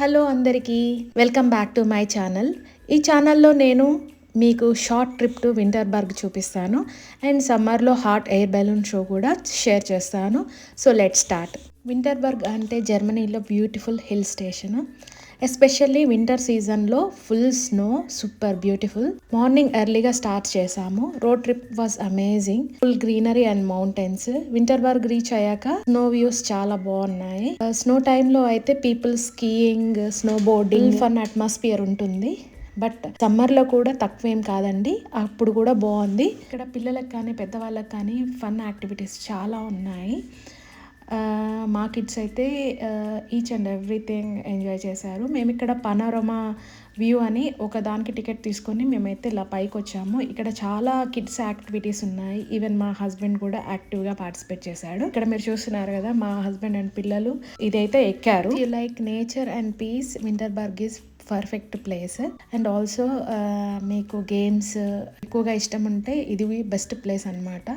Hello అందరికీ welcome back to my channel. ఈ ఛానల్లో నేను మీకు షార్ట్ ట్రిప్ టు వింటర్బర్గ్ చూపిస్తాను అండ్ సమ్మర్లో హాట్ ఎయిర్ బెలూన్ షో కూడా షేర్ చేస్తాను. So let's start. వింటర్బర్గ్ అంటే జర్మనీలో beautiful hill station. Especially winter సీజన్లో full snow, super beautiful. Morning ఎర్లీగా స్టార్ట్ చేసాము. Road trip was amazing. Full greenery and mountains. Winterberg reach అయ్యాక snow views చాలా బాగున్నాయి. స్నో టైంలో అయితే people skiing, snowboarding, fun atmosphere ఉంటుంది. బట్ సమ్మర్లో కూడా తక్కువేం కాదండి, అప్పుడు కూడా బాగుంది. ఇక్కడ పిల్లలకు కానీ పెద్దవాళ్ళకి కానీ ఫన్ యాక్టివిటీస్ చాలా ఉన్నాయి. మా కిడ్స్ అయితే ఈచ్ అండ్ ఎవ్రీథింగ్ ఎంజాయ్ చేశారు. మేము ఇక్కడ పనోరమా వ్యూ అని ఒక దానికి టికెట్ తీసుకొని మేమైతే ఇలా పైకి వచ్చాము. ఇక్కడ చాలా కిడ్స్ యాక్టివిటీస్ ఉన్నాయి. ఈవెన్ మా హస్బెండ్ కూడా యాక్టివ్గా పార్టిసిపేట్ చేశాడు. ఇక్కడ మీరు చూస్తున్నారు కదా, మా హస్బెండ్ అండ్ పిల్లలు ఇదైతే ఎక్కారు. You like nature and peace, Winterberg is perfect place. And also మీకు గేమ్స్ ఎక్కువగా ఇష్టం ఉంటే ఇది బెస్ట్ ప్లేస్ అన్నమాట.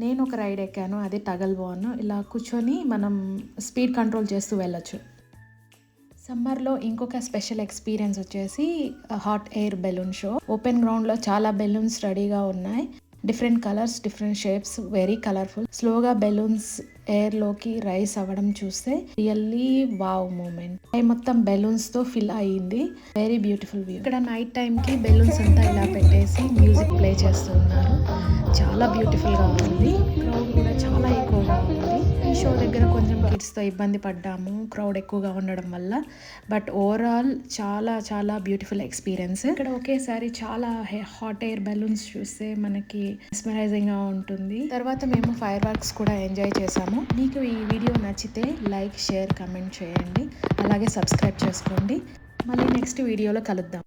నేను ఒక రైడ్ ఎక్కాను, అది టగల్ వాన్. ఇలా కూర్చొని మనం స్పీడ్ కంట్రోల్ చేస్తూ వెళ్ళొచ్చు. సమ్మర్లో ఇంకొక స్పెషల్ ఎక్స్పీరియన్స్ వచ్చేసి hot air balloon show. Open గ్రౌండ్లో చాలా బెలూన్స్ రెడీగా ఉన్నాయి. Different colours, different shapes, very colourful. స్లోగా బెలూన్స్ ఎయిర్లోకి రైస్ అవ్వడం చూస్తే రియల్లీ వావ్ మూమెంట్. మొత్తం బెలూన్స్తో ఫిల్ అయ్యింది. Very beautiful view. ఇక్కడ నైట్ టైంకి బెలూన్స్ అంతా ఇలా పెట్టేసి మ్యూజిక్ ప్లే చేస్తున్నారు. చాలా బ్యూటిఫుల్గా ఉంది. క్రౌడ్ కూడా చాలా ఎక్కువగా ఉంది. ఈ షో దగ్గర కొంచెం కిడ్స్తో ఇబ్బంది పడ్డాము, క్రౌడ్ ఎక్కువగా ఉండడం వల్ల. బట్ ఓవరాల్ చాలా చాలా బ్యూటిఫుల్ ఎక్స్పీరియన్స్. ఇక్కడ ఒకేసారి చాలా హాట్ ఎయిర్ బెలూన్స్ చూస్తే మనకి మెస్మరైజింగ్గా ఉంటుంది. తర్వాత మేము ఫైర్ వర్క్స్ కూడా ఎంజాయ్ చేసాము. మీకు ఈ వీడియో నచ్చితే లైక్, షేర్, కమెంట్ చేయండి. అలాగే సబ్స్క్రైబ్ చేసుకోండి. మళ్ళీ నెక్స్ట్ వీడియోలో కలుద్దాం.